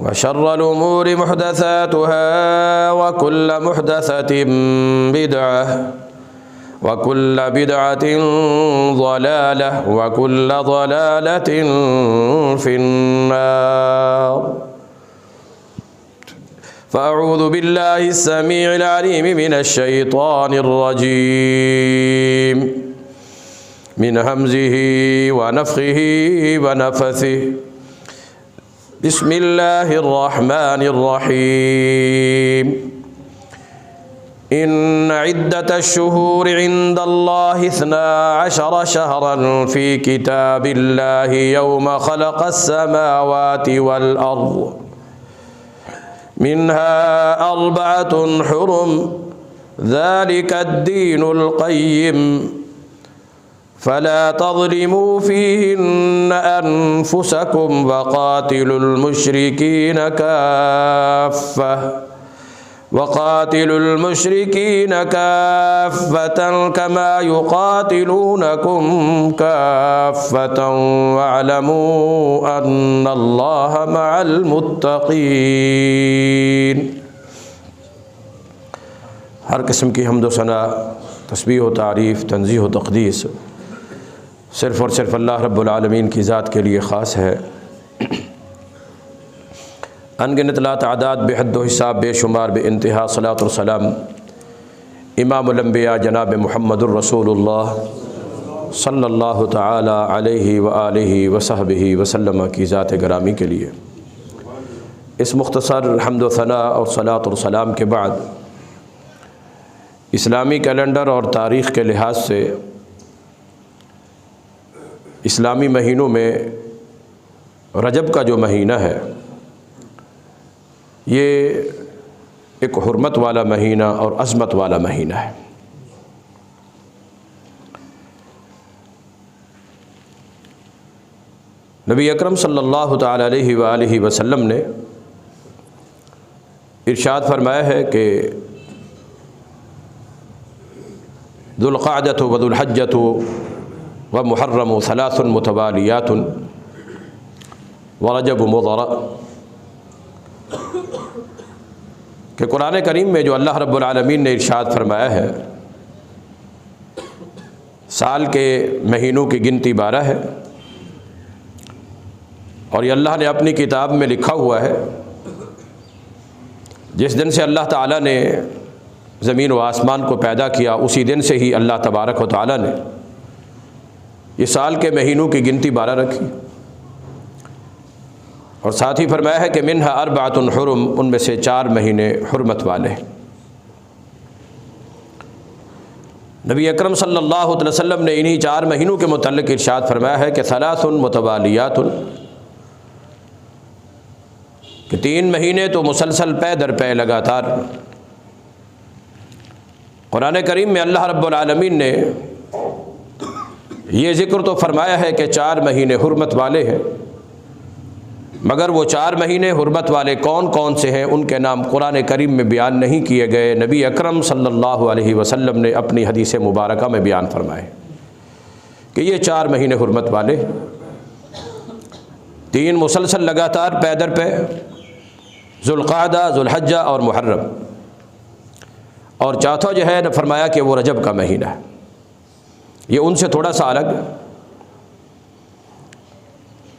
وشر الأمور محدثاتها وكل محدثة بدعة وكل بدعة ضلالة وكل ضلالة في النار. فأعوذ بالله السميع العليم من الشيطان الرجيم من همزه ونفخه ونفثه. بسم الله الرحمن الرحيم. إن عدة الشهور عند الله 12 شهرا في كتاب الله يوم خلق السماوات والأرض منها 4 حرم ذلك الدين القيم فلا تظلموا فيهن أنفسكم وقاتلوا المشركين كافة كما يقاتلونكم كافة واعلموا أن الله مع المتقين. ہر قسم کی حمد و ثنا، تسبیح و تعریف، تنزیہ و تقدیس صرف اور صرف اللہ رب العالمین کی ذات کے لیے خاص ہے۔ انگنت لا تعداد بے حد و حساب بے شمار بے انتہا صلاۃ و سلام امام الانبیاء جناب محمد الرسول اللہ صلی اللہ تعالی علیہ وآلہ وصحبہ وسلم کی ذات گرامی کے لیے۔ اس مختصر حمد و ثنا اور صلاۃ و سلام کے بعد اسلامی کیلنڈر اور تاریخ کے لحاظ سے اسلامی مہینوں میں رجب کا جو مہینہ ہے یہ ایک حرمت والا مہینہ اور عظمت والا مہینہ ہے۔ نبی اکرم صلی اللہ تعالی علیہ وآلہ وسلم نے ارشاد فرمایا ہے کہ ذو القعدۃ و ذو الحجۃ و محرم 3 متوالیات و رجب مضر، کہ قرآن کریم میں جو اللہ رب العالمین نے ارشاد فرمایا ہے سال کے مہینوں کی گنتی 12 ہے، اور یہ اللہ نے اپنی کتاب میں لکھا ہوا ہے۔ جس دن سے اللہ تعالیٰ نے زمین و آسمان کو پیدا کیا اسی دن سے ہی اللہ تبارک و تعالیٰ نے یہ سال کے مہینوں کی گنتی 12 رکھی، اور ساتھ ہی فرمایا ہے کہ منہا 4 حرم، ان میں سے 4 مہینے حرمت والے ہیں۔ نبی اکرم صلی اللہ علیہ وسلم نے انہی 4 مہینوں کے متعلق ارشاد فرمایا ہے کہ 3 متوالیات، کہ 3 مہینے تو مسلسل پے در پے لگاتار۔ قرآن کریم میں اللہ رب العالمین نے یہ ذکر تو فرمایا ہے کہ 4 مہینے حرمت والے ہیں، مگر وہ 4 مہینے حرمت والے کون کون سے ہیں ان کے نام قرآن کریم میں بیان نہیں کیے گئے۔ نبی اکرم صلی اللہ علیہ وسلم نے اپنی حدیث مبارکہ میں بیان فرمائے کہ یہ 4 مہینے حرمت والے، 3 مسلسل لگاتار پے در پے، ذوالقعدہ، ذوالحجہ اور محرم، اور چوتھا جو ہے فرمایا کہ وہ رجب کا مہینہ ہے۔ یہ ان سے تھوڑا سا الگ،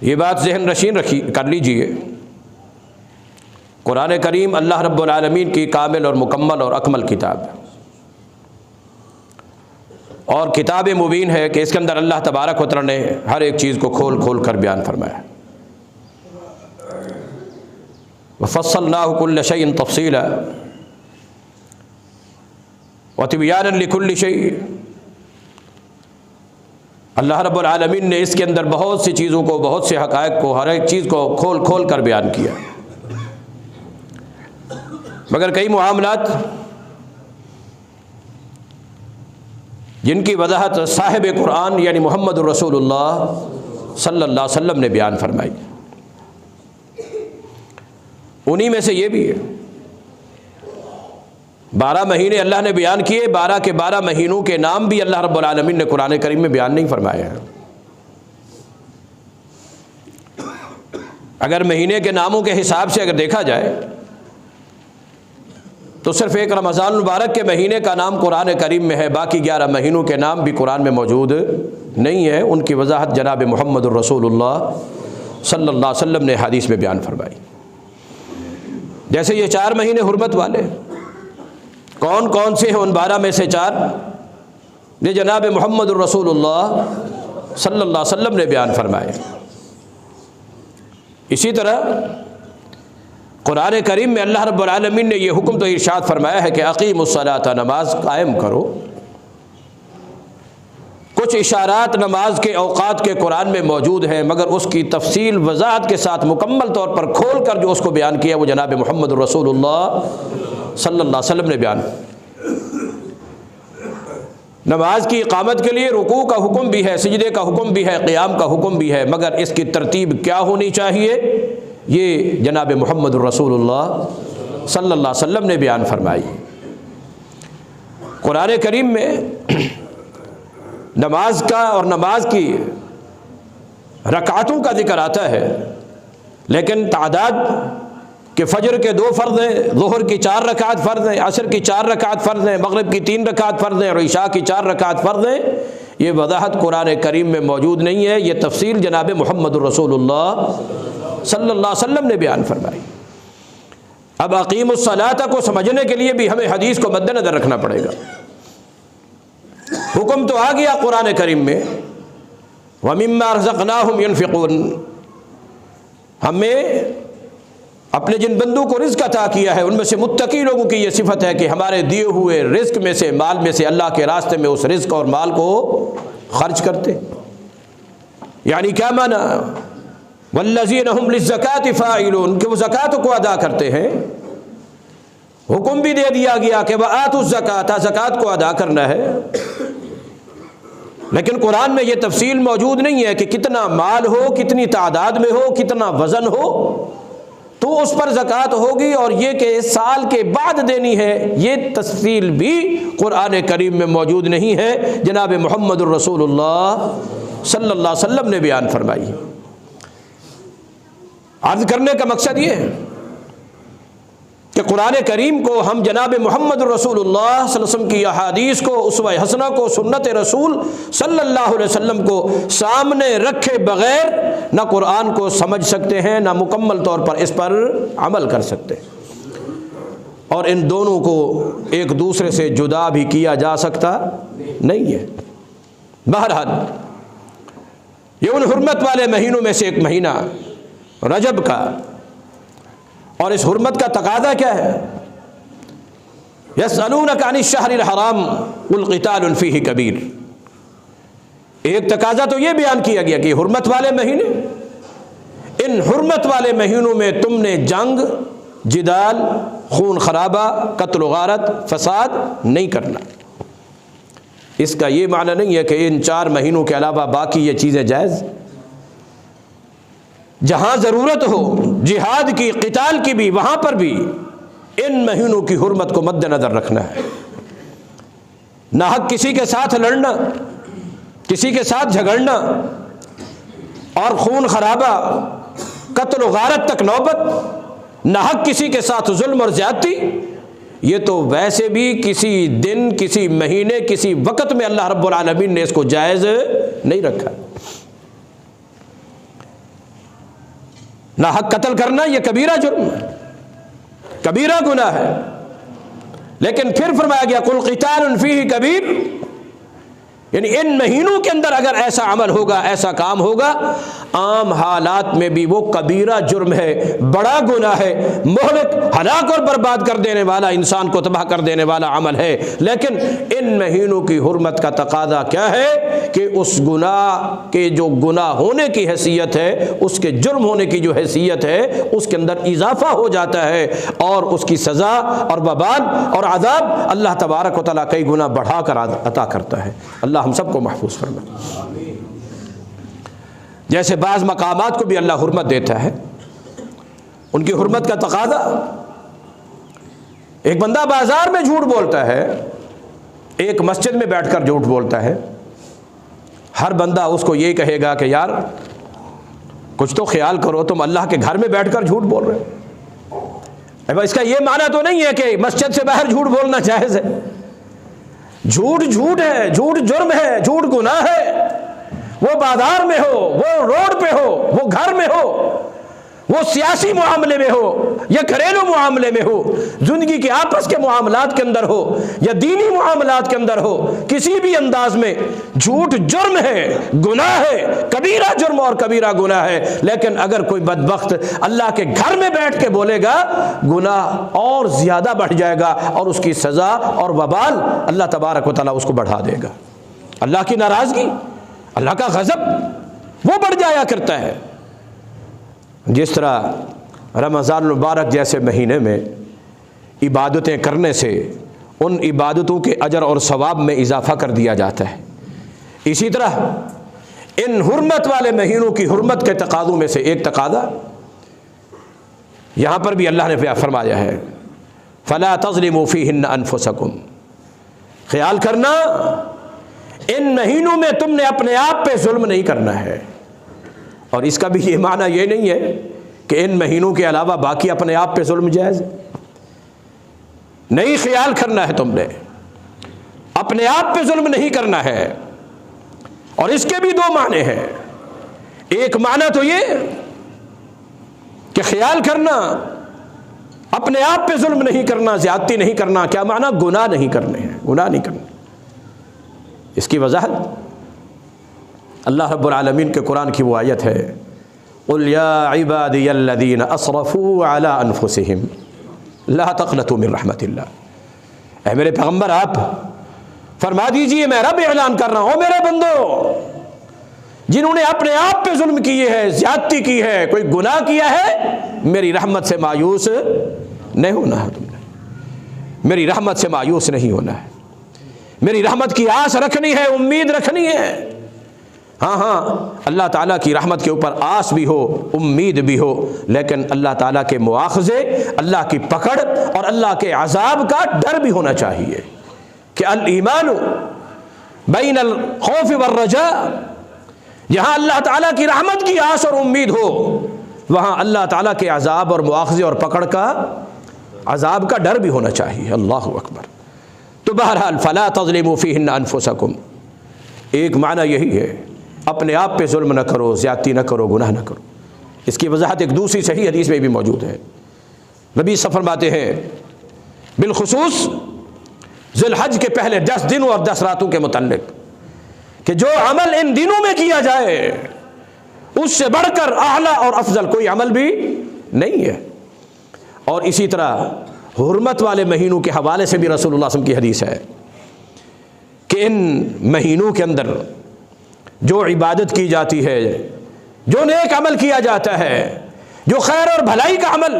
یہ بات ذہن نشین کر لیجئے۔ قرآن کریم اللہ رب العالمین کی کامل اور مکمل اور اکمل کتاب ہے، اور کتاب مبین ہے کہ اس کے اندر اللہ تبارک و تعالی نے ہر ایک چیز کو کھول کھول کر بیان فرمایا ہے۔ وَفَصَّلْنَاهُ كُلَّ شَيْءٍ تَفْصِيلًا وَتِبْيَانًا لِكُلِّ شَيْءٍ۔ اللہ رب العالمین نے اس کے اندر بہت سی چیزوں کو، بہت سے حقائق کو، ہر ایک چیز کو کھول کھول کر بیان کیا، مگر کئی معاملات جن کی وضاحت صاحب قرآن یعنی محمد الرسول اللہ صلی اللہ علیہ وسلم نے بیان فرمائی، انہی میں سے یہ بھی ہے۔ 12 مہینے اللہ نے بیان کیے، 12 کے 12 مہینوں کے نام بھی اللہ رب العالمین نے قرآن کریم میں بیان نہیں فرمائے ہیں۔ اگر مہینے کے ناموں کے حساب سے اگر دیکھا جائے تو صرف ایک رمضان المبارک کے مہینے کا نام قرآن کریم میں ہے، باقی 11 مہینوں کے نام بھی قرآن میں موجود نہیں ہے۔ ان کی وضاحت جناب محمد الرسول اللہ صلی اللہ علیہ وسلم نے حدیث میں بیان فرمائی۔ جیسے یہ 4 مہینے حرمت والے، کون کون سے ہیں؟ ان 12 میں سے 4 یہ جناب محمد الرسول اللہ صلی اللہ علیہ وسلم نے بیان فرمائے۔ اسی طرح قرآن کریم میں اللہ رب العالمین نے یہ حکم تو ارشاد فرمایا ہے کہ اقیموا الصلاۃ، نماز قائم کرو۔ کچھ اشارات نماز کے اوقات کے قرآن میں موجود ہیں، مگر اس کی تفصیل وضاحت کے ساتھ مکمل طور پر کھول کر جو اس کو بیان کیا وہ جناب محمد الرسول اللہ صلی اللہ علیہ وسلم نے بیان۔ نماز کی اقامت کے لیے رکوع کا حکم بھی ہے، سجدے کا حکم بھی ہے، قیام کا حکم بھی ہے، مگر اس کی ترتیب کیا ہونی چاہیے یہ جناب محمد الرسول اللہ صلی اللہ علیہ وسلم نے بیان فرمائی۔ قرآن کریم میں نماز کا اور نماز کی رکعتوں کا ذکر آتا ہے، لیکن تعداد کہ فجر کے 2 فرض ہیں، ظہر کی 4 رکعت فرض ہیں، عصر کی 4 رکعت فرض ہیں، مغرب کی 3 رکعت فرض ہیں اور عشاء کی 4 رکعت فرض ہیں، یہ وضاحت قرآن کریم میں موجود نہیں ہے، یہ تفصیل جناب محمد الرسول اللہ صلی اللہ علیہ وسلم نے بیان فرمائی۔ اب اقیم الصلاۃ کو سمجھنے کے لیے بھی ہمیں حدیث کو مد نظر رکھنا پڑے گا۔ حکم تو آ گیا قرآن کریم میں وَمِمَّا رَزَقْنَاهُمْ يُنْفِقُونَ، ہمیں اپنے جن بندوں کو رزق عطا کیا ہے ان میں سے متقی لوگوں کی یہ صفت ہے کہ ہمارے دیے ہوئے رزق میں سے، مال میں سے اللہ کے راستے میں اس رزق اور مال کو خرچ کرتے۔ یعنی کیا معنی؟ وَالَّذِينَ هُمْ لِلزَّكَاةِ فَاعِلُونَ، کہ وہ زکوٰۃ کو ادا کرتے ہیں۔ حکم بھی دے دیا گیا کہ وَآتُوا الزَّكَاةَ، زکوٰۃ کو ادا کرنا ہے، لیکن قرآن میں یہ تفصیل موجود نہیں ہے کہ کتنا مال ہو، کتنی تعداد میں ہو، کتنا وزن ہو تو اس پر زکوٰۃ ہوگی، اور یہ کہ سال کے بعد دینی ہے یہ تفصیل بھی قرآن کریم میں موجود نہیں ہے، جناب محمد الرسول اللہ صلی اللہ علیہ وسلم نے بیان فرمائی۔ عرض کرنے کا مقصد یہ ہے کہ قرآن کریم کو ہم جناب محمد الرسول اللہ صلی اللہ علیہ وسلم کی احادیث کو، اسوہ حسنہ کو، سنت رسول صلی اللہ علیہ وسلم کو سامنے رکھے بغیر نہ قرآن کو سمجھ سکتے ہیں، نہ مکمل طور پر اس پر عمل کر سکتے ہیں، اور ان دونوں کو ایک دوسرے سے جدا بھی کیا جا سکتا نہیں ہے۔ بہرحال یہ ان حرمت والے مہینوں میں سے ایک مہینہ رجب کا، اور اس حرمت کا تقاضا کیا ہے؟ یسألونک عن الشہر الحرام قل قتال فیہ کبیر۔ ایک تقاضا تو یہ بیان کیا گیا کہ حرمت والے مہینے، ان حرمت والے مہینوں میں تم نے جنگ، جدال، خون خرابہ، قتل و غارت، فساد نہیں کرنا۔ اس کا یہ معنی نہیں ہے کہ ان 4 مہینوں کے علاوہ باقی یہ چیزیں جائز، جہاں ضرورت ہو جہاد کی، قتال کی بھی، وہاں پر بھی ان مہینوں کی حرمت کو مد نظر رکھنا ہے۔ ناحق کسی کے ساتھ لڑنا، کسی کے ساتھ جھگڑنا اور خون خرابہ، قتل و غارت تک نوبت، ناحق کسی کے ساتھ ظلم اور زیادتی، یہ تو ویسے بھی کسی دن، کسی مہینے، کسی وقت میں اللہ رب العالمین نے اس کو جائز نہیں رکھا۔ ناحق قتل کرنا یہ کبیرہ جرم ہے، کبیرہ گناہ ہے، لیکن پھر فرمایا گیا قل قتال فیہ کبیر، یعنی ان مہینوں کے اندر اگر ایسا عمل ہوگا، ایسا کام ہوگا، عام حالات میں بھی وہ کبیرہ جرم ہے، بڑا گناہ ہے، مہلک، ہلاک اور برباد کر دینے والا، انسان کو تباہ کر دینے والا عمل ہے۔ لیکن ان مہینوں کی حرمت کا تقاضا کیا ہے کہ اس گناہ کے جو گناہ ہونے کی حیثیت ہے، اس کے جرم ہونے کی جو حیثیت ہے، اس کے اندر اضافہ ہو جاتا ہے، اور اس کی سزا اور وبال اور عذاب اللہ تبارک و تعالیٰ کئی گنا بڑھا کر عطا کرتا ہے۔ اللہ ہم سب کو محفوظ فرمائے۔ جیسے بعض مقامات کو بھی اللہ حرمت دیتا ہے، ان کی حرمت کا تقاضا، ایک بندہ بازار میں جھوٹ بولتا ہے، ایک مسجد میں بیٹھ کر جھوٹ بولتا ہے، ہر بندہ اس کو یہ کہے گا کہ یار کچھ تو خیال کرو، تم اللہ کے گھر میں بیٹھ کر جھوٹ بول رہے ہو۔ اس کا یہ معنی تو نہیں ہے کہ مسجد سے باہر جھوٹ بولنا جائز ہے۔ جھوٹ جھوٹ ہے، جھوٹ جرم ہے، جھوٹ گناہ ہے، وہ بازار میں ہو، وہ روڈ پہ ہو، وہ گھر میں ہو، وہ سیاسی معاملے میں ہو یا گھریلو معاملے میں ہو، زندگی کے آپس کے معاملات کے اندر ہو یا دینی معاملات کے اندر ہو، کسی بھی انداز میں جھوٹ جرم ہے، گناہ ہے، کبیرہ جرم اور کبیرہ گناہ ہے۔ لیکن اگر کوئی بدبخت اللہ کے گھر میں بیٹھ کے بولے گا، گناہ اور زیادہ بڑھ جائے گا اور اس کی سزا اور وبال اللہ تبارک و تعالیٰ اس کو بڑھا دے گا۔ اللہ کی ناراضگی، اللہ کا غضب وہ بڑھ جایا کرتا ہے۔ جس طرح رمضان المبارک جیسے مہینے میں عبادتیں کرنے سے ان عبادتوں کے اجر اور ثواب میں اضافہ کر دیا جاتا ہے، اسی طرح ان حرمت والے مہینوں کی حرمت کے تقاضوں میں سے ایک تقاضا یہاں پر بھی اللہ نے فرمایا ہے، فَلَا تَظْلِمُوا فِيهِنَّ أَنفُسَكُمْ، خیال کرنا ان مہینوں میں تم نے اپنے آپ پہ ظلم نہیں کرنا ہے۔ اور اس کا بھی یہ معنی یہ نہیں ہے کہ ان مہینوں کے علاوہ باقی اپنے آپ پہ ظلم جائز ہے، نہیں، خیال کرنا ہے تم نے، اپنے آپ پہ ظلم نہیں کرنا ہے۔ اور اس کے بھی دو معنی ہیں، ایک معنی تو یہ کہ خیال کرنا، اپنے آپ پہ ظلم نہیں کرنا، زیادتی نہیں کرنا، کیا معنی؟ گناہ نہیں کرنے ہیں، گناہ نہیں کرنے۔ اس کی وضاحت اللہ رب العالمین کے قرآن کی وہ آیت ہے، قُلْ يَا عِبَادِيَ الَّذِينَ أَسْرَفُوا عَلَىٰ أَنفُسِهِمْ لَا تَقْنَطُوا مِن رَحْمَةِ اللَّهِ، اے میرے پیغمبر آپ فرما دیجئے، میں رب اعلان کر رہا ہوں، میرے بندو جنہوں نے اپنے آپ پہ ظلم کیے ہے، زیادتی کی ہے، کوئی گناہ کیا ہے، میری رحمت سے مایوس نہیں ہونا ہے، تم نے میری رحمت سے مایوس نہیں ہونا ہے، میری رحمت کی آس رکھنی ہے، امید رکھنی ہے۔ ہاں اللہ تعالیٰ کی رحمت کے اوپر آس بھی ہو، امید بھی ہو، لیکن اللہ تعالیٰ کے مواخذے، اللہ کی پکڑ اور اللہ کے عذاب کا ڈر بھی ہونا چاہیے کہ الایمان بین الخوف والرجاء، جہاں اللہ تعالیٰ کی رحمت کی آس اور امید ہو، وہاں اللہ تعالیٰ کے عذاب اور مواخذے اور پکڑ کا، عذاب کا ڈر بھی ہونا چاہیے۔ اللہ اکبر۔ تو بہرحال فلا تظلموا فیہن انفسکم، ایک معنی یہی ہے، اپنے آپ پہ ظلم نہ کرو، زیادتی نہ کرو، گناہ نہ کرو۔ اس کی وضاحت ایک دوسری صحیح حدیث میں بھی موجود ہے، نبی صلی اللہ علیہ وسلم فرماتے ہیں بالخصوص ذی الحج کے پہلے 10 دنوں اور 10 راتوں کے متعلق کہ جو عمل ان دنوں میں کیا جائے اس سے بڑھ کر اعلیٰ اور افضل کوئی عمل بھی نہیں ہے۔ اور اسی طرح حرمت والے مہینوں کے حوالے سے بھی رسول اللہ صلی اللہ علیہ وسلم کی حدیث ہے کہ ان مہینوں کے اندر جو عبادت کی جاتی ہے، جو نیک عمل کیا جاتا ہے، جو خیر اور بھلائی کا عمل،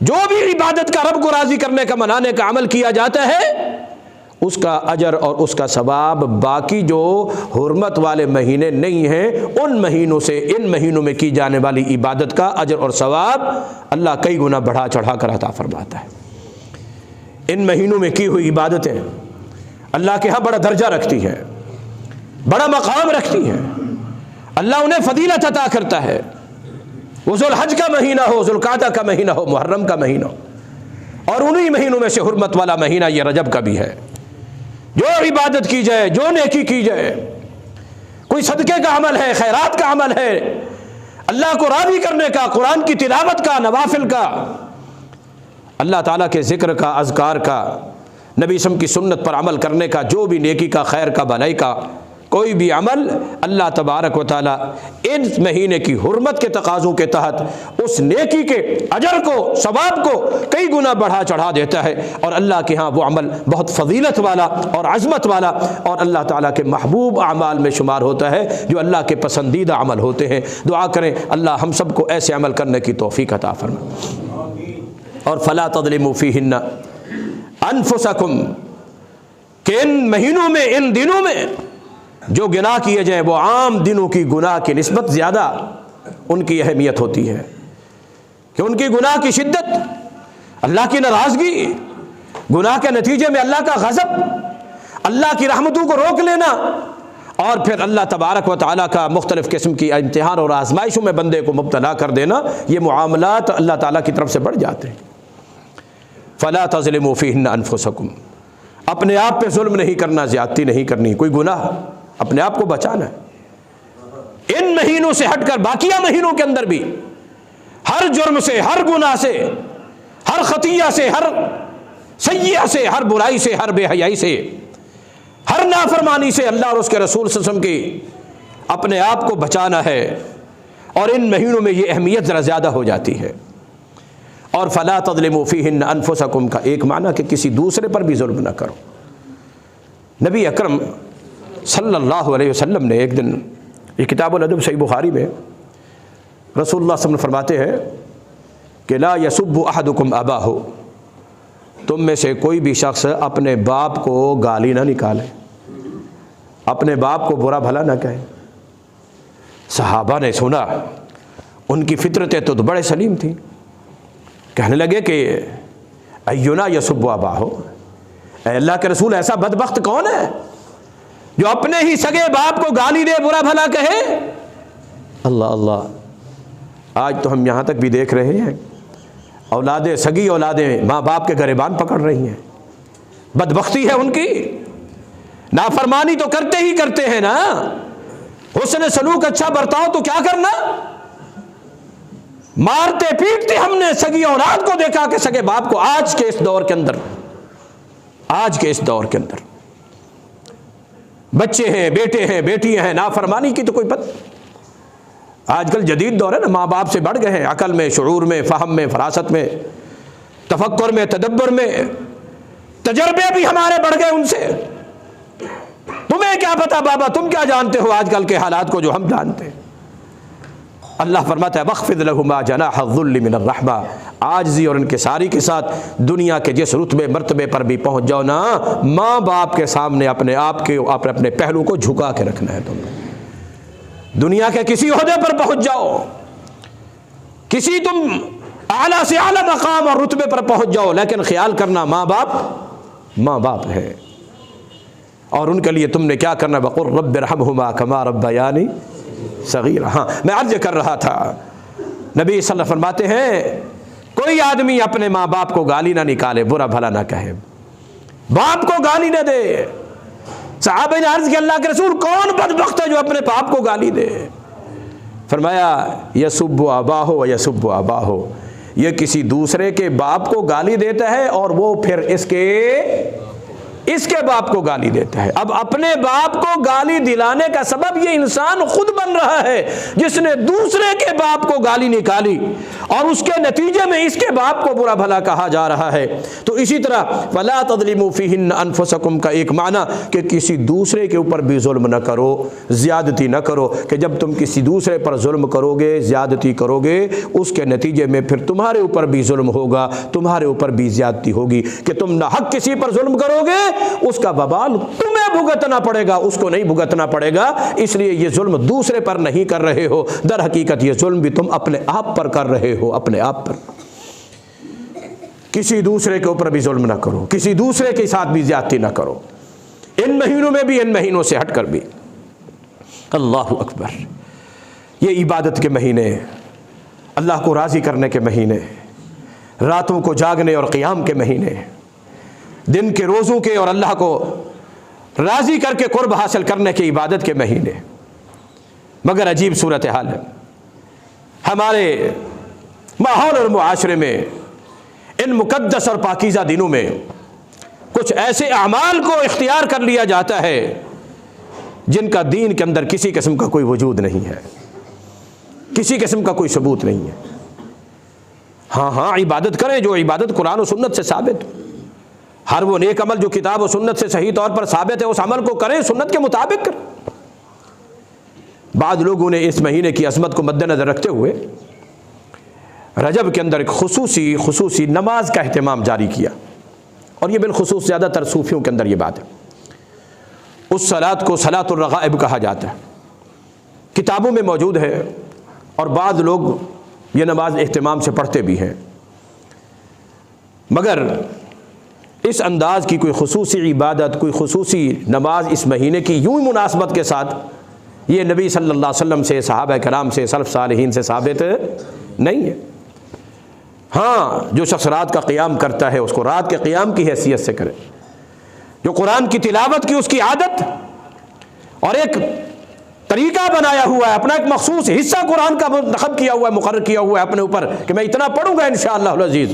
جو بھی عبادت کا رب کو راضی کرنے کا، منانے کا عمل کیا جاتا ہے، اس کا اجر اور اس کا ثواب باقی جو حرمت والے مہینے نہیں ہیں ان مہینوں سے، ان مہینوں میں کی جانے والی عبادت کا اجر اور ثواب اللہ کئی گنا بڑھا چڑھا کر عطا فرماتا ہے۔ ان مہینوں میں کی ہوئی عبادتیں اللہ کے ہاں بڑا درجہ رکھتی ہیں، بڑا مقام رکھتی ہیں، اللہ انہیں فضیلت عطا کرتا ہے۔ وہ ذوالحج کا مہینہ ہو، ذوالقعدہ کا مہینہ ہو، محرم کا مہینہ ہو، اور انہی مہینوں میں سے حرمت والا مہینہ یہ رجب کا بھی ہے۔ جو عبادت کی جائے، جو نیکی کی جائے، کوئی صدقے کا عمل ہے، خیرات کا عمل ہے، اللہ کو راضی کرنے کا، قرآن کی تلاوت کا، نوافل کا، اللہ تعالیٰ کے ذکر کا، اذکار کا، نبی صلی اللہ علیہ وسلم کی سنت پر عمل کرنے کا، جو بھی نیکی کا، خیر کا، بھلائی کا کوئی بھی عمل، اللہ تبارک و تعالیٰ اس مہینے کی حرمت کے تقاضوں کے تحت اس نیکی کے اجر کو، ثواب کو کئی گنا بڑھا چڑھا دیتا ہے، اور اللہ کے ہاں وہ عمل بہت فضیلت والا اور عظمت والا اور اللہ تعالیٰ کے محبوب اعمال میں شمار ہوتا ہے، جو اللہ کے پسندیدہ عمل ہوتے ہیں۔ دعا کریں اللہ ہم سب کو ایسے عمل کرنے کی توفیق عطا فرمائے۔ اور فلا تظلموا فیہن انفسکم، کہ ان مہینوں میں، ان دنوں میں جو گناہ کیے جائیں وہ عام دنوں کی گناہ کی نسبت زیادہ ان کی اہمیت ہوتی ہے، کہ ان کی گناہ کی شدت، اللہ کی ناراضگی، گناہ کے نتیجے میں اللہ کا غضب، اللہ کی رحمتوں کو روک لینا، اور پھر اللہ تبارک و تعالیٰ کا مختلف قسم کی امتحان اور آزمائشوں میں بندے کو مبتلا کر دینا، یہ معاملات اللہ تعالیٰ کی طرف سے بڑھ جاتے ہیں۔ فَلَا تَظْلِمُوا فِيهِنَّ أَنفُسَكُمْ، اپنے آپ پہ ظلم نہیں کرنا، زیادتی نہیں کرنی، کوئی گناہ اپنے آپ کو بچانا ہے۔ ان مہینوں سے ہٹ کر باقیہ مہینوں کے اندر بھی ہر جرم سے، ہر گناہ سے، ہر خطیہ سے، ہر سیئہ سے، ہر برائی سے، ہر بے حیائی سے، ہر نافرمانی سے اللہ اور اس کے رسول صلی اللہ علیہ وسلم کی اپنے آپ کو بچانا ہے۔ اور ان مہینوں میں یہ اہمیت ذرا زیادہ ہو جاتی ہے۔ اور فَلَا تَظْلِمُوا فِيهِنَّ أَنفُسَكُمْ کا ایک معنی کہ کسی دوسرے پر بھی ظلم نہ کرو۔ نبی اکرم صلی اللہ علیہ وسلم نے ایک دن، یہ کتاب الادب صحیح بخاری میں رسول اللہ صلی اللہ علیہ وسلم فرماتے ہیں کہ لا يسب احدکم اباہ، تم میں سے کوئی بھی شخص اپنے باپ کو گالی نہ نکالے، اپنے باپ کو برا بھلا نہ کہے۔ صحابہ نے سنا، ان کی فطرتیں تو بڑے سلیم تھیں، کہنے لگے کہ اینا یسب اباہ، اے اللہ کے رسول ایسا بدبخت کون ہے جو اپنے ہی سگے باپ کو گالی دے، برا بھلا کہے؟ اللہ اللہ، آج تو ہم یہاں تک بھی دیکھ رہے ہیں اولادیں، سگی اولادیں ماں باپ کے گریبان پکڑ رہی ہیں۔ بدبختی ہے ان کی، نافرمانی تو کرتے ہی کرتے ہیں نا، حسن سلوک اچھا برتاؤ تو کیا کرنا، مارتے پیٹتے ہم نے سگی اولاد کو دیکھا کہ سگے باپ کو، آج کے اس دور کے اندر، آج کے اس دور کے اندر بچے ہیں، بیٹے ہیں، بیٹیاں ہیں، نافرمانی کی تو کوئی آج کل جدید دور ہے نا، ماں باپ سے بڑھ گئے ہیں، عقل میں، شعور میں، فہم میں، فراست میں، تفکر میں، تدبر میں، تجربے بھی ہمارے بڑھ گئے ان سے۔ تمہیں کیا پتا بابا، تم کیا جانتے ہو آج کل کے حالات کو جو ہم جانتے ہیں۔ اللہ فرماتا ہے وَاخْفِضْ لَهُمَا جَنَاحَ الذُّلِّ مِنَ الرَّحْمَةِ، عاجزی اور انکساری کے ساتھ دنیا کے جس رتبے مرتبے پر بھی پہنچ جاؤ نا، ماں باپ کے سامنے اپنے آپ کے اپنے پہلو کو جھکا کے رکھنا ہے۔ تم دنیا کے کسی عہدے پر پہنچ جاؤ، کسی تم اعلیٰ سے اعلیٰ مقام اور رتبے پر پہنچ جاؤ، لیکن خیال کرنا ماں باپ ہے، اور ان کے لیے تم نے کیا کرنا، وَقُلْ رَبِّ ارْحَمْهُمَا كَمَا رَبَّيَانِي صغیرا۔ ہاں میں عرض کر رہا تھا، نبی صلی اللہ علیہ وسلم فرماتے ہیں کوئی آدمی اپنے ماں باپ کو گالی نہ نکالے، برا بھلا نہ کہے، باپ کو گالی نہ دے۔ صحابہ نے عرض کیا اللہ کے رسول کون بدبخت ہے جو اپنے باپ کو گالی دے؟ فرمایا یسب اباہ و یسب اباہ، یہ کسی دوسرے کے باپ کو گالی دیتا ہے اور وہ پھر اس کے باپ کو گالی دیتا ہے۔ اب اپنے باپ کو گالی دلانے کا سبب یہ انسان خود بن رہا ہے جس نے دوسرے کے باپ کو گالی نکالی، اور اس کے نتیجے میں اس کے باپ کو برا بھلا کہا جا رہا ہے۔ تو اسی طرح فَلَا تَظْلِمُوا فِيهِنَّ أَنفُسَكُمْ کا ایک معنی کہ کسی دوسرے کے اوپر بھی ظلم نہ کرو، زیادتی نہ کرو، کہ جب تم کسی دوسرے پر ظلم کرو گے، زیادتی کرو گے، اس کے نتیجے میں پھر تمہارے اوپر بھی ظلم ہوگا، تمہارے اوپر بھی زیادتی ہوگی، کہ تم نہ حق کسی پر ظلم کرو گے، اس کا وبال تمہیں بھگتنا پڑے گا، اس کو نہیں بھگتنا پڑے گا۔ اس لیے یہ ظلم دوسرے پر نہیں کر رہے ہو، در حقیقت یہ ظلم بھی تم اپنے آپ پر کر رہے ہو، اپنے آپ پر۔ کسی دوسرے کے اوپر بھی ظلم نہ کرو، کسی دوسرے کے ساتھ بھی زیادتی نہ کرو، ان مہینوں میں بھی، ان مہینوں سے ہٹ کر بھی۔ اللہ اکبر، یہ عبادت کے مہینے، اللہ کو راضی کرنے کے مہینے، راتوں کو جاگنے اور قیام کے مہینے، دن کے روزوں کے اور اللہ کو راضی کر کے قرب حاصل کرنے کے عبادت کے مہینے۔ مگر عجیب صورتحال ہے ہمارے ماحول اور معاشرے میں، ان مقدس اور پاکیزہ دنوں میں کچھ ایسے اعمال کو اختیار کر لیا جاتا ہے جن کا دین کے اندر کسی قسم کا کوئی وجود نہیں ہے، کسی قسم کا کوئی ثبوت نہیں ہے۔ ہاں عبادت کریں جو عبادت قرآن و سنت سے ثابت ہو، ہر وہ نیک عمل جو کتاب و سنت سے صحیح طور پر ثابت ہے اس عمل کو کریں، سنت کے مطابق کریں۔ بعض لوگوں نے اس مہینے کی عظمت کو مد نظر رکھتے ہوئے رجب کے اندر ایک خصوصی نماز کا اہتمام جاری کیا، اور یہ بالخصوص زیادہ تر صوفیوں کے اندر یہ بات ہے۔ اس صلاۃ کو صلاۃ الرغائب کہا جاتا ہے، کتابوں میں موجود ہے، اور بعض لوگ یہ نماز اہتمام سے پڑھتے بھی ہیں، مگر اس انداز کی کوئی خصوصی عبادت، کوئی خصوصی نماز اس مہینے کی یوں ہی مناسبت کے ساتھ یہ نبی صلی اللہ علیہ وسلم سے، صحابہ کرام سے، سلف صالحین سے ثابت نہیں ہے۔ ہاں، جو شخص رات کا قیام کرتا ہے اس کو رات کے قیام کی حیثیت سے کرے، جو قرآن کی تلاوت کی اس کی عادت اور ایک طریقہ بنایا ہوا ہے، اپنا ایک مخصوص حصہ قرآن کا منتخب کیا ہوا ہے، مقرر کیا ہوا ہے اپنے اوپر کہ میں اتنا پڑھوں گا انشاءاللہ العزیز۔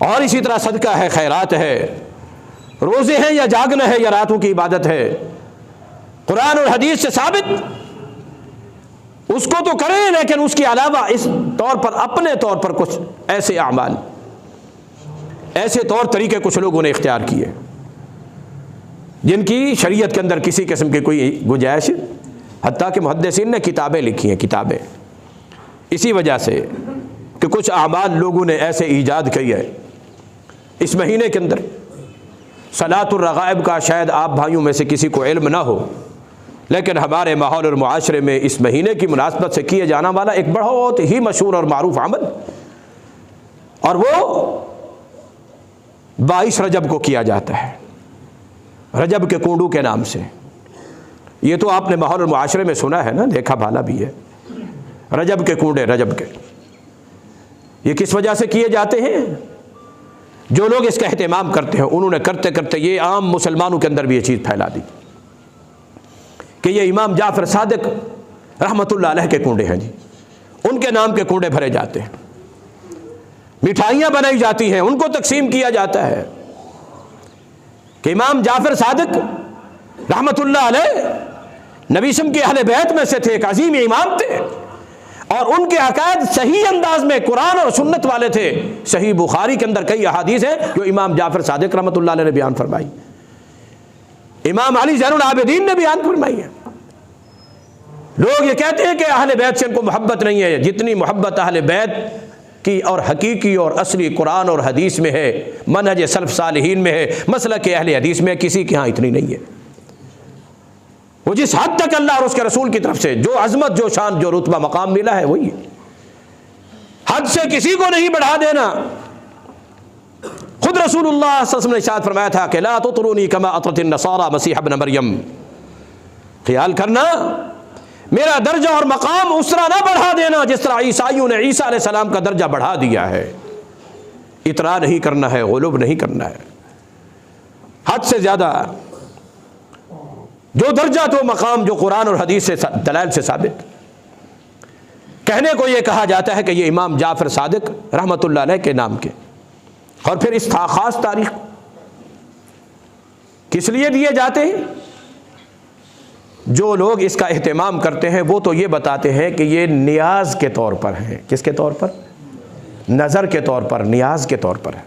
اور اسی طرح صدقہ ہے، خیرات ہے، روزے ہیں یا جاگنا ہے یا راتوں کی عبادت ہے، قرآن اور حدیث سے ثابت اس کو تو کریں، لیکن اس کے علاوہ اس طور پر اپنے طور پر کچھ ایسے اعمال، ایسے طور طریقے کچھ لوگوں نے اختیار کیے جن کی شریعت کے اندر کسی قسم کی کوئی گنجائش، حتیٰ کہ محدثین نے کتابیں لکھی ہیں، کتابیں، اسی وجہ سے کہ کچھ اعمال لوگوں نے ایسے ایجاد کی ہے اس مہینے کے اندر۔ صلاۃ الرغائب کا شاید آپ بھائیوں میں سے کسی کو علم نہ ہو، لیکن ہمارے ماحول اور معاشرے میں اس مہینے کی مناسبت سے کیے جانا والا ایک بہت ہی مشہور اور معروف عمل، اور وہ 22 رجب کو کیا جاتا ہے، رجب کے کنڈو کے نام سے۔ یہ تو آپ نے ماحول اور معاشرے میں سنا ہے نا، دیکھا بھالا بھی ہے، رجب کے کنڈے، رجب کے۔ یہ کس وجہ سے کیے جاتے ہیں؟ جو لوگ اس کا اہتمام کرتے ہیں انہوں نے کرتے کرتے یہ عام مسلمانوں کے اندر بھی یہ چیز پھیلا دی کہ یہ امام جعفر صادق رحمۃ اللہ علیہ کے کنڈے ہیں جی، ان کے نام کے کنڈے بھرے جاتے ہیں، مٹھائیاں بنائی جاتی ہیں، ان کو تقسیم کیا جاتا ہے کہ امام جعفر صادق رحمۃ اللہ علیہ نبی سم کے اہل بیت میں سے تھے، ایک عظیم امام تھے، اور ان کے عقائد صحیح انداز میں قرآن اور سنت والے تھے۔ صحیح بخاری کے اندر کئی احادیث ہیں جو امام جعفر صادق رحمۃ اللہ علیہ نے بیان فرمائی، امام علی زین العابدین نے بیان فرمائی ہے۔ لوگ یہ کہتے ہیں کہ اہل بیت سے ان کو محبت نہیں ہے، جتنی محبت اہل بیت کی اور حقیقی اور اصلی قرآن اور حدیث میں ہے، منہج سلف صالحین میں ہے، مسلک اہل حدیث میں کسی کے ہاں اتنی نہیں ہے۔ وہ جس حد تک اللہ اور اس کے رسول کی طرف سے جو عظمت، جو شان، جو رتبہ مقام ملا ہے وہی ہے، حد سے کسی کو نہیں بڑھا دینا۔ خود رسول اللہ صلی اللہ علیہ وسلم نے ارشاد فرمایا تھا کہ لا تطرونی کما اطرت النصارى مسیح ابن مریم، خیال کرنا میرا درجہ اور مقام اس طرح نہ بڑھا دینا جس طرح عیسائیوں نے عیسیٰ علیہ السلام کا درجہ بڑھا دیا ہے۔ اطراء نہیں کرنا ہے، غلو نہیں کرنا ہے، حد سے زیادہ جو درجہ تو مقام جو قرآن اور حدیث سے دلائل سے ثابت۔ کہنے کو یہ کہا جاتا ہے کہ یہ امام جعفر صادق رحمۃ اللہ علیہ کے نام کے، اور پھر اس خاص تاریخ کس لیے دیے جاتے ہیں؟ جو لوگ اس کا اہتمام کرتے ہیں وہ تو یہ بتاتے ہیں کہ یہ نیاز کے طور پر ہیں۔ کس کے طور پر؟ نظر کے طور پر، نیاز کے طور پر ہے۔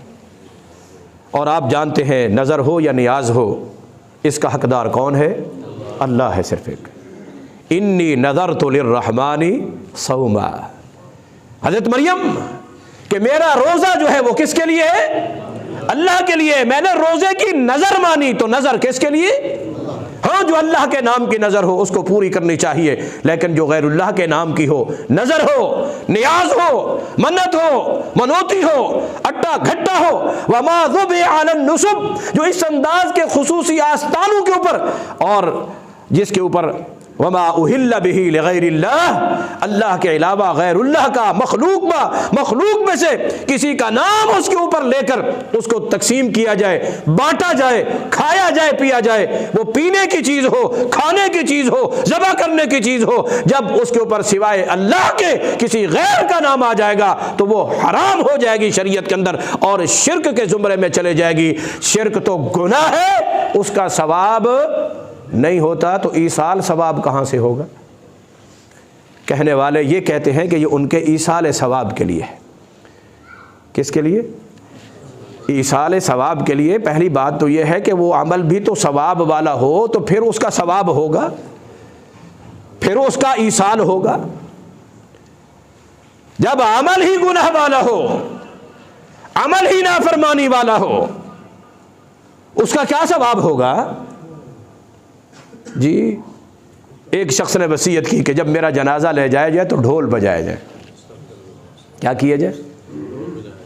اور آپ جانتے ہیں نظر ہو یا نیاز ہو، اس کا حقدار کون ہے؟ اللہ ہے صرف ایک۔ انی نذرت للرحمن صوما، حضرت مریم کہ میرا روزہ جو ہے وہ کس کے لیے ہے؟ اللہ کے لیے۔ میں نے روزے کی نظر مانی، تو نظر کس کے لیے؟ ہاں، جو اللہ کے نام کی نظر ہو اس کو پوری کرنی چاہیے، لیکن جو غیر اللہ کے نام کی ہو، نظر ہو، نیاز ہو، منت ہو، منوتی ہو، اٹا گھٹا ہو، وما ذبح علی النصب، جو اس انداز کے خصوصی آستانوں کے اوپر اور جس کے اوپر وما اہل بہ لغیر اللہ، اللہ کے علاوہ غیر اللہ کا مخلوق میں سے کسی کا نام اس کے اوپر لے کر اس کو تقسیم کیا جائے، بانٹا جائے، کھایا جائے، پیا جائے، وہ پینے کی چیز ہو، کھانے کی چیز ہو، ذبح کرنے کی چیز ہو، جب اس کے اوپر سوائے اللہ کے کسی غیر کا نام آ جائے گا تو وہ حرام ہو جائے گی شریعت کے اندر، اور شرک کے زمرے میں چلے جائے گی۔ شرک تو گناہ ہے، اس کا ثواب نہیں ہوتا، تو ایصال ثواب کہاں سے ہوگا؟ کہنے والے یہ کہتے ہیں کہ یہ ان کے ایصال ثواب کے لیے ہے۔ کس کے لیے؟ ایصال ثواب کے لیے۔ پہلی بات تو یہ ہے کہ وہ عمل بھی تو ثواب والا ہو تو پھر اس کا ثواب ہوگا، پھر اس کا ایصال ہوگا۔ جب عمل ہی گناہ والا ہو، عمل ہی نافرمانی والا ہو، اس کا کیا ثواب ہوگا؟ جی، ایک شخص نے وصیت کی کہ جب میرا جنازہ لے جایا جائے تو ڈھول بجایا جائے۔ کیا کیا جائے؟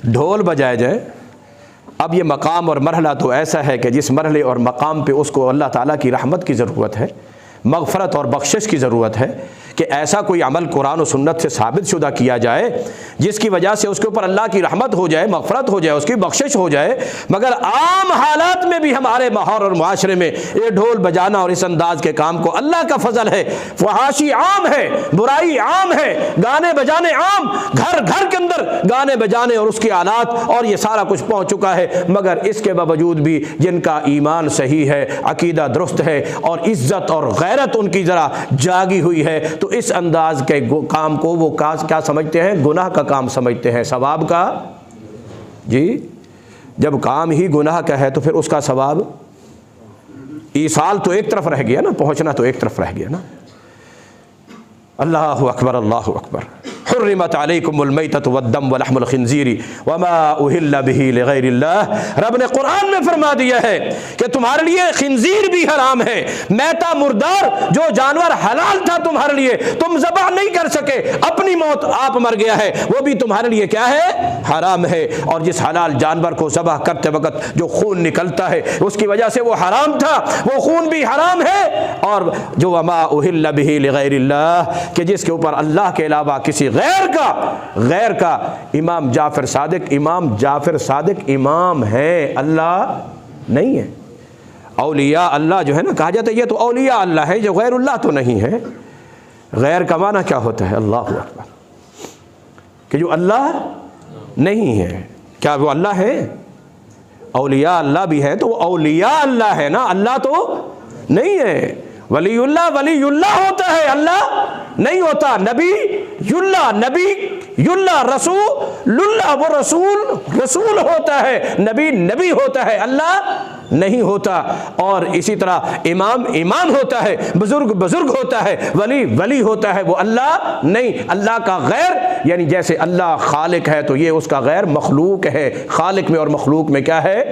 ڈھول بجایا جائے۔ اب یہ مقام اور مرحلہ تو ایسا ہے کہ جس مرحلے اور مقام پہ اس کو اللہ تعالیٰ کی رحمت کی ضرورت ہے، مغفرت اور بخشش کی ضرورت ہے کہ ایسا کوئی عمل قرآن و سنت سے ثابت شدہ کیا جائے جس کی وجہ سے اس کے اوپر اللہ کی رحمت ہو جائے، مغفرت ہو جائے، اس کی بخشش ہو جائے۔ مگر عام حالات میں بھی ہمارے ماحول اور معاشرے میں یہ ڈھول بجانا اور اس انداز کے کام کو اللہ کا فضل ہے، فحاشی عام ہے، برائی عام ہے، گانے بجانے عام، گھر گھر کے اندر گانے بجانے اور اس کی آلات اور یہ سارا کچھ پہنچ چکا ہے۔ مگر اس کے باوجود بھی جن کا ایمان صحیح ہے، عقیدہ درست ہے اور عزت اور غیرت ان کی ذرا جاگی ہوئی ہے، تو اس انداز کے کام کو وہ کیا سمجھتے ہیں؟ گناہ کا کام سمجھتے ہیں، ثواب کا۔ جی جب کام ہی گناہ کا ہے تو پھر اس کا ثواب، ایصال تو ایک طرف رہ گیا نا، پہنچنا تو ایک طرف رہ گیا نا۔ اللہ اکبر، اللہ اکبر۔ حرمت علیکم المیتۃ والدم ولحم الخنزیر وما اہل بہ لغیر اللہ۔ رب نے قرآن میں فرما دیا ہے کہ تمہارے لیے خنزیر بھی حرام ہے، میتہ مردار جو جانور حلال تھا تمہارے لیے تم ذبح نہیں کر سکے، اپنی موت آپ مر گیا ہے، وہ بھی تمہارے لیے کیا ہے؟ حرام ہے۔ اور جس حلال جانور کو ذبح کرتے وقت جو خون نکلتا ہے اس کی وجہ سے وہ حرام تھا، وہ خون بھی حرام ہے۔ اور جو وما اہل بہ لغیر اللہ، کہ جس کے اوپر اللہ کے علاوہ کسی غیر کا امام جعفر صادق امام ہے، اللہ نہیں ہے۔ اولیاء اللہ جو ہے نا، کہا جاتا ہے یہ تو اولیاء اللہ ہے، جو غیر اللہ تو نہیں ہے۔ غیر کا معنی کیا ہوتا ہے؟ اللہ اکبر، کہ جو اللہ نہیں ہے۔ کیا وہ اللہ ہے؟ اولیاء اللہ بھی ہے تو وہ اولیاء اللہ ہے نا، اللہ تو نہیں ہے۔ ولی اللہ ہوتا ہے، اللہ نہیں ہوتا۔ نبی اللہ، رسول اللہ، وہ رسول ہوتا ہے، نبی ہوتا ہے، اللہ نہیں ہوتا۔ اور اسی طرح امام ہوتا ہے، بزرگ ہوتا ہے، ولی ہوتا ہے، وہ اللہ نہیں۔ اللہ کا غیر یعنی جیسے اللہ خالق ہے تو یہ اس کا غیر مخلوق ہے۔ خالق میں اور مخلوق میں کیا ہے؟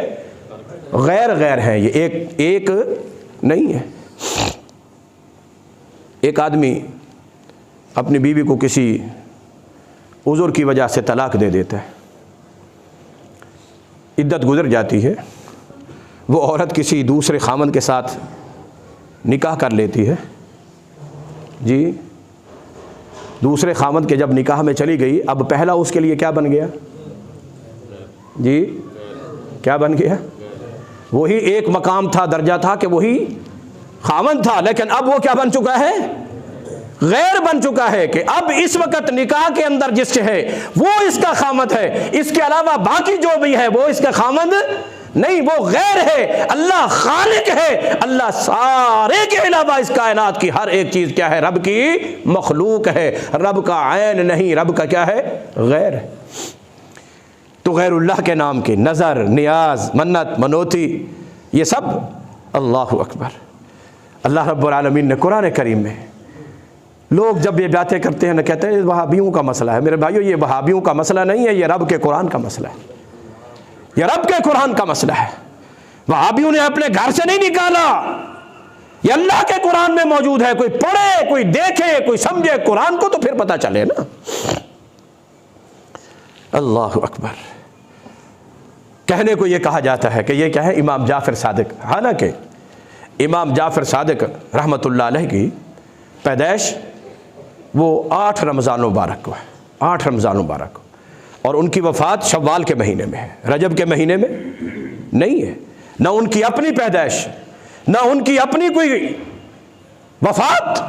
غیر ہے، یہ ایک نہیں ہے۔ ایک آدمی اپنی بیوی کو کسی عذر کی وجہ سے طلاق دے دیتا ہے، عدت گزر جاتی ہے، وہ عورت کسی دوسرے خامند کے ساتھ نکاح کر لیتی ہے۔ جی دوسرے خامند کے جب نکاح میں چلی گئی، اب پہلا اس کے لیے کیا بن گیا؟ جی کیا بن گیا؟ وہی ایک مقام تھا، درجہ تھا کہ وہی خامند تھا، لیکن اب وہ کیا بن چکا ہے؟ غیر بن چکا ہے، کہ اب اس وقت نکاح کے اندر جس سے ہے وہ اس کا خامند ہے، اس کے علاوہ باقی جو بھی ہے وہ اس کا خامند نہیں، وہ غیر ہے۔ اللہ خالق ہے، اللہ سارے کے علاوہ اس کائنات کی ہر ایک چیز کیا ہے؟ رب کی مخلوق ہے، رب کا عین نہیں، رب کا کیا ہے؟ غیر ہے۔ تو غیر اللہ کے نام کی نظر، نیاز، منت، منوتی، یہ سب اللہ اکبر۔ اللہ رب العالمین نے قرآن کریم میں، لوگ جب یہ باتیں کرتے ہیں نہ کہتے ہیں وہابیوں کا مسئلہ ہے۔ میرے بھائیو، یہ وہابیوں کا مسئلہ نہیں ہے، یہ رب کے قرآن کا مسئلہ ہے، یہ رب کے قرآن کا مسئلہ ہے۔ وہابیوں نے اپنے گھر سے نہیں نکالا، یہ اللہ کے قرآن میں موجود ہے۔ کوئی پڑھے، کوئی دیکھے، کوئی سمجھے قرآن کو تو پھر پتہ چلے نا۔ اللہ اکبر۔ کہنے کو یہ کہا جاتا ہے کہ یہ کیا ہے؟ امام جعفر صادق، حالانکہ امام جعفر صادق رحمۃ اللہ علیہ کی پیدائش وہ 8 رمضان مبارک کو ہے، 8 رمضان مبارک کو، اور ان کی وفات شوال کے مہینے میں ہے، رجب کے مہینے میں نہیں ہے۔ نہ ان کی اپنی پیدائش، نہ ان کی اپنی کوئی وفات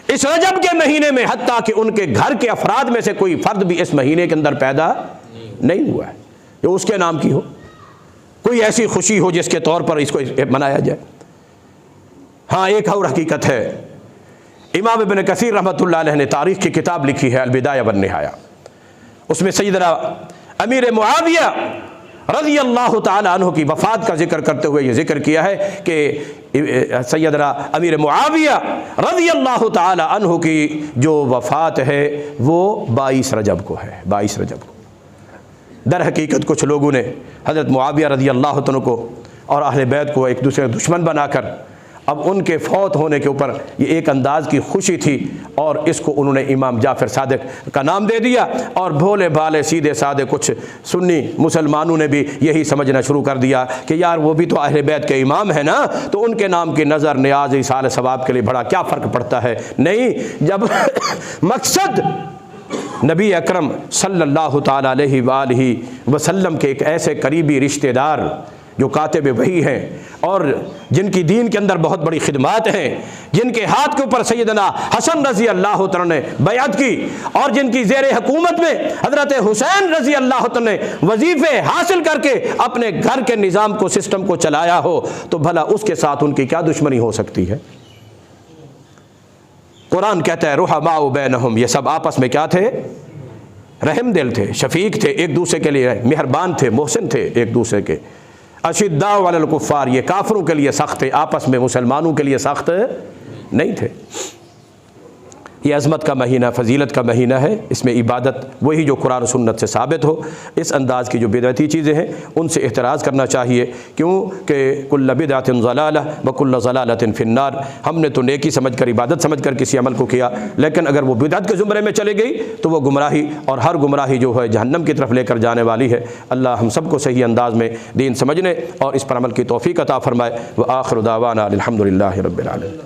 اس رجب کے مہینے میں، حتیٰ کہ ان کے گھر کے افراد میں سے کوئی فرد بھی اس مہینے کے اندر پیدا نہیں ہوا ہے کہ اس کے نام کی ہو، کوئی ایسی خوشی ہو جس کے طور پر اس کو منایا جائے۔ ہاں ایک اور حقیقت ہے، امام ابن کثیر رحمۃ اللہ علیہ نے تاریخ کی کتاب لکھی ہے البدایہ والنہایہ، اس میں سیدنا امیر معاویہ رضی اللہ تعالی عنہ کی وفات کا ذکر کرتے ہوئے یہ ذکر کیا ہے کہ سیدنا امیر معاویہ رضی اللہ تعالی عنہ کی جو وفات ہے وہ 22 رجب کو ہے، 22 رجب کو۔ در حقیقت کچھ لوگوں نے حضرت معاویہ رضی اللہ عنہ کو اور اہل بیت کو ایک دوسرے دشمن بنا کر اب ان کے فوت ہونے کے اوپر یہ ایک انداز کی خوشی تھی اور اس کو انہوں نے امام جعفر صادق کا نام دے دیا، اور بھولے بھالے سیدھے سادے کچھ سنی مسلمانوں نے بھی یہی سمجھنا شروع کر دیا کہ یار وہ بھی تو اہل بیت کے امام ہیں نا، تو ان کے نام کی نظر نیاز ایصال ثواب کے لیے بڑا کیا فرق پڑتا ہے۔ نہیں، جب مقصد نبی اکرم صلی اللہ تعالیٰ علیہ وآلہ وسلم کے ایک ایسے قریبی رشتہ دار جو کاتب وحی ہیں اور جن کی دین کے اندر بہت بڑی خدمات ہیں، جن کے ہاتھ کے اوپر سیدنا حسن رضی اللہ تعالیٰ نے بیعت کی، اور جن کی زیر حکومت میں حضرت حسین رضی اللہ تعالیٰ نے وظیفے حاصل کر کے اپنے گھر کے نظام کو، سسٹم کو چلایا ہو، تو بھلا اس کے ساتھ ان کی کیا دشمنی ہو سکتی ہے؟ قرآن کہتا ہے رحماء بینہم، یہ سب آپس میں کیا تھے؟ رحم دل تھے، شفیق تھے، ایک دوسرے کے لیے مہربان تھے، محسن تھے ایک دوسرے کے۔ اشداء علی الکفار، یہ کافروں کے لیے سخت تھے، آپس میں مسلمانوں کے لیے سخت نہیں تھے۔ یہ عظمت کا مہینہ، فضیلت کا مہینہ ہے، اس میں عبادت وہی جو قرآن و سنت سے ثابت ہو، اس انداز کی جو بدعتی چیزیں ہیں ان سے احتراز کرنا چاہیے، کیوں کہ کل بدعۃ ضلالہ وکل ضلالۃ فی النار۔ ہم نے تو نیکی سمجھ کر، عبادت سمجھ کر کسی عمل کو کیا، لیکن اگر وہ بدعت کے زمرے میں چلے گئی تو وہ گمراہی، اور ہر گمراہی جو ہے جہنم کی طرف لے کر جانے والی ہے۔ اللہ ہم سب کو صحیح انداز میں دین سمجھنے اور اس پر عمل کی توفیق عطا فرمائے۔ وآخر دعوانا الحمد للہ رب العالمین۔